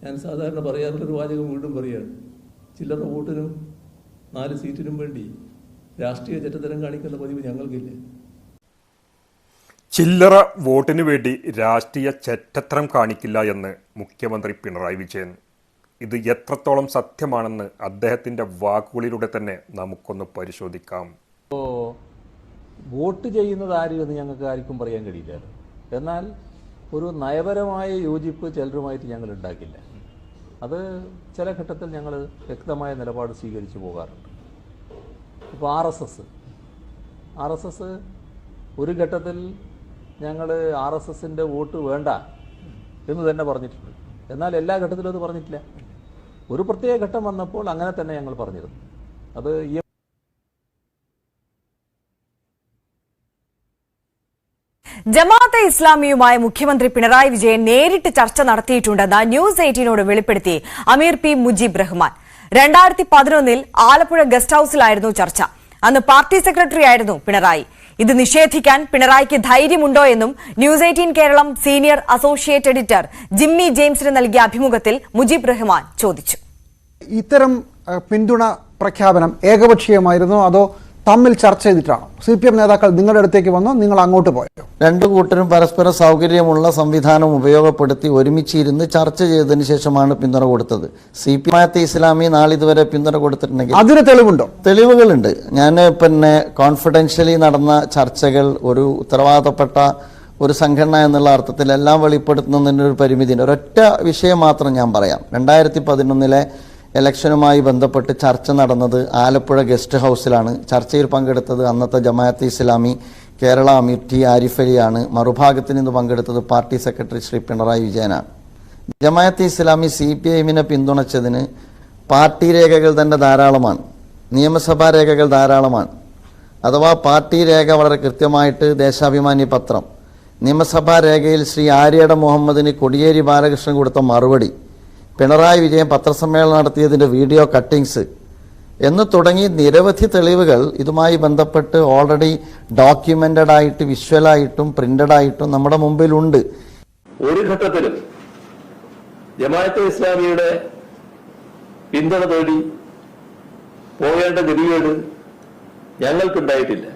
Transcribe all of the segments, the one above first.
ഞാൻ സാധാരണ പറയാറുള്ളൊരു വാചകം വീണ്ടും പറയുകയാണ്. ചില്ലറ വോട്ടിനും 4 സീറ്റിനും വേണ്ടി രാഷ്ട്രീയ ചെറ്റത്തരം കാണിക്കുന്ന പതിവ് ഞങ്ങൾക്കില്ല. ചില്ലറ വോട്ടിനു വേണ്ടി രാഷ്ട്രീയ ചെറ്റത്തരം കാണിക്കില്ല എന്ന് മുഖ്യമന്ത്രി പിണറായി വിജയൻ. ഇത് എത്രത്തോളം സത്യമാണെന്ന് അദ്ദേഹത്തിൻ്റെ വാക്കുകളിലൂടെ തന്നെ നമുക്കൊന്ന് പരിശോധിക്കാം. വോട്ട് ചെയ്യുന്നത് ആര് എന്ന് ഞങ്ങൾക്ക് ആർക്കും പറയാൻ കഴിയില്ല. എന്നാൽ ഒരു നയപരമായ യോജിപ്പ് ചിലരുമായിട്ട് ഞങ്ങൾ ഉണ്ടാക്കില്ല. അത് ചില ഘട്ടത്തിൽ ഞങ്ങൾ വ്യക്തമായ നിലപാട് സ്വീകരിച്ചു പോകാറുണ്ട്. ഇപ്പോൾ ആർ എസ് എസ് ഒരു ഘട്ടത്തിൽ ഞങ്ങൾ RSSൻ്റെ വോട്ട് വേണ്ട എന്ന് തന്നെ പറഞ്ഞിട്ടുണ്ട്. എന്നാൽ എല്ലാ ഘട്ടത്തിലും അത് പറഞ്ഞിട്ടില്ല. ഒരു പ്രത്യേക ഘട്ടം വന്നപ്പോൾ അങ്ങനെ തന്നെ ഞങ്ങൾ പറഞ്ഞിരുന്നു. അത് ജമാഅത്തെ ഇസ്ലാമിയുമായി മുഖ്യമന്ത്രി പിണറായി വിജയൻ നേരിട്ട് ചർച്ച നടത്തിയിട്ടുണ്ടെന്ന് ന്യൂസ് 18നോട് വെളിപ്പെടുത്തി അമീർ പി മുജീബ് റഹ്മാൻ. 2011 ആലപ്പുഴ ഗസ്റ്റ് ഹൌസിലായിരുന്നു ചർച്ച. അന്ന് പാർട്ടി സെക്രട്ടറി ആയിരുന്നു പിണറായി. ഇത് നിഷേധിക്കാൻ പിണറായിക്ക് ധൈര്യമുണ്ടോ എന്നും news 18 Keralam senior associate editor Jimmy ജെയിംസിന് നൽകിയ അഭിമുഖത്തിൽ മുജീബ് റഹ്മാൻ ചോദിച്ചു. ഇത്തരം പിന്തുണ പ്രഖ്യാപനം ഏകപക്ഷീയമായിരുന്നോ അതോ തമ്മിൽ ചർച്ച ചെയ്തിട്ടാണോ? CPM നേതാക്കൾ നിങ്ങളുടെ അടുത്തേക്ക് വന്നോ, നിങ്ങൾ അങ്ങോട്ട് പോയോ? രണ്ടു കൂട്ടരും പരസ്പര സൗകര്യമുള്ള സംവിധാനം ഉപയോഗപ്പെടുത്തി ഒരുമിച്ചിരുന്ന് ചർച്ച ചെയ്തതിന് ശേഷമാണ് പിന്തുണ കൊടുത്തത്. ജമാഅത്തെ ഇസ്ലാമി നാളിതുവരെ പിന്തുണ കൊടുത്തിട്ടുണ്ടെങ്കിൽ അതിന് തെളിവുണ്ടോ? തെളിവുകളുണ്ട്. ഞാൻ കോൺഫിഡൻഷ്യലി നടന്ന ചർച്ചകൾ ഒരു ഉത്തരവാദപ്പെട്ട ഒരു സംഘടന എന്നുള്ള അർത്ഥത്തിൽ എല്ലാം വെളിപ്പെടുത്തുന്നതിന് ഒരു പരിമിതിയുണ്ട്. ഒരൊറ്റ വിഷയം മാത്രം ഞാൻ പറയാം. 2011 ഇലക്ഷനുമായി ബന്ധപ്പെട്ട് ചർച്ച നടന്നത് ആലപ്പുഴ ഗസ്റ്റ് ഹൗസിലാണ്. ചർച്ചയിൽ പങ്കെടുത്തത് അന്നത്തെ ജമാഅത്തെ ഇസ്ലാമി കേരള അമീർ ടി ആരിഫ് അലിയാണ്. മറുഭാഗത്ത് നിന്ന് പങ്കെടുത്തത് പാർട്ടി സെക്രട്ടറി ശ്രീ പിണറായി വിജയനാണ്. ജമാഅത്തെ ഇസ്ലാമി CPIനെ പിന്തുണച്ചതിന് പാർട്ടി രേഖകൾ തന്നെ ധാരാളമാണ്, നിയമസഭാ രേഖകൾ ധാരാളമാണ്. അഥവാ പാർട്ടി രേഖ വളരെ കൃത്യമായിട്ട് ദേശാഭിമാനി പത്രം, നിയമസഭാ രേഖയിൽ ശ്രീ ആര്യയുടെ മുഹമ്മദിന് കോടിയേരി ബാലകൃഷ്ണൻ കൊടുത്ത മറുപടി, പിണറായി വിജയൻ പത്രസമ്മേളനം നടത്തിയതിൻ്റെ വീഡിയോ കട്ടിങ്സ് എന്ന് തുടങ്ങി നിരവധി തെളിവുകൾ ഇതുമായി ബന്ധപ്പെട്ട് ഓൾറെഡി ഡോക്യുമെന്റഡ് ആയിട്ട് വിഷ്വലായിട്ടും പ്രിന്റഡ് ആയിട്ടും നമ്മുടെ മുമ്പിലുണ്ട്. ഒരു ഘട്ടത്തിലും ജമാഅത്തെ ഇസ്ലാമിയുടെ പിന്തുണ തേടി പോകേണ്ട ഗതികേട് ഞങ്ങൾക്കുണ്ടായിട്ടില്ല.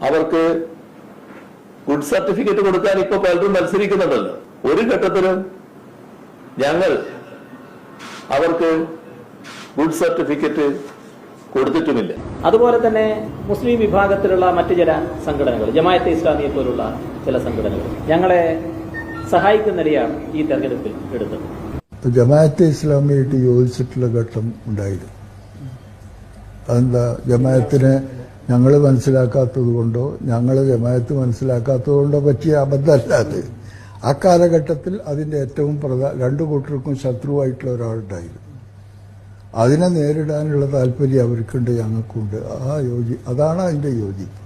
അവർക്ക് ഗുഡ് സർട്ടിഫിക്കറ്റ് കൊടുക്കാൻ ഇപ്പൊ പലരും മത്സരിക്കുന്നുണ്ടല്ലോ. ഒരു ഘട്ടത്തിലും ഞങ്ങൾ അവർക്ക് ഗുഡ് സർട്ടിഫിക്കറ്റ് കൊടുത്തിട്ടുമില്ല. അതുപോലെ തന്നെ മുസ്ലിം വിഭാഗത്തിലുള്ള മറ്റു ചില സംഘടനകൾ, ജമാഅത്തെ ഇസ്ലാമിയെ പോലുള്ള ചില സംഘടനകൾ ഞങ്ങളെ സഹായിക്കുന്നിടയാണ് ഈ തെരഞ്ഞെടുപ്പിൽ എടുത്തത്. ജമാഅത്തെ ഇസ്ലാമിയായിട്ട് യോജിച്ചിട്ടുള്ള ഘട്ടം ഉണ്ടായിരുന്നു. അതെന്താ? ജമാഅത്തിനെ ഞങ്ങൾ മനസ്സിലാക്കാത്തത് കൊണ്ടോ ജമാഅത്ത് മനസ്സിലാക്കാത്തത് കൊണ്ടോ പറ്റിയ അബദ്ധമല്ലാതെ ആ കാലഘട്ടത്തിൽ അതിൻ്റെ ഏറ്റവും രണ്ടു കൂട്ടർക്കും ശത്രുവായിട്ടുള്ള ഒരാളുണ്ടായിരുന്നു. അതിനെ നേരിടാനുള്ള താല്പര്യം അവർക്കുണ്ട്, ഞങ്ങൾക്കുണ്ട്. അതാണ് അതിൻ്റെ യോജിപ്പ്.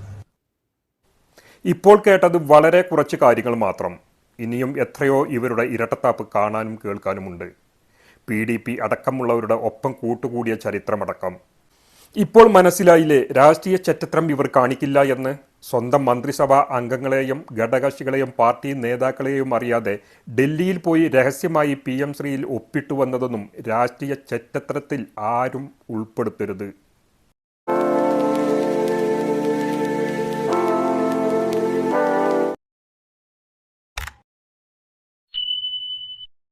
ഇപ്പോൾ കേട്ടത് വളരെ കുറച്ച് കാര്യങ്ങൾ മാത്രം. ഇനിയും എത്രയോ ഇവരുടെ ഇരട്ടത്താപ്പ് കാണാനും കേൾക്കാനുമുണ്ട്. PDP അടക്കമുള്ളവരുടെ ഒപ്പം കൂട്ടുകൂടിയ ചരിത്രമടക്കം. ഇപ്പോൾ മനസ്സിലായില്ലേ രാഷ്ട്രീയ ചെറ്റത്രം ഇവർ കാണിക്കില്ല എന്ന്? സ്വന്തം മന്ത്രിസഭാ അംഗങ്ങളെയും ഘടകകക്ഷികളെയും പാർട്ടി നേതാക്കളെയും അറിയാതെ ഡൽഹിയിൽ പോയി രഹസ്യമായി PM ശ്രീയിൽ ഒപ്പിട്ടു വന്നതൊന്നും രാഷ്ട്രീയ ചെറ്റത്രത്തിൽ ആരും ഉൾപ്പെടുത്തരുത്.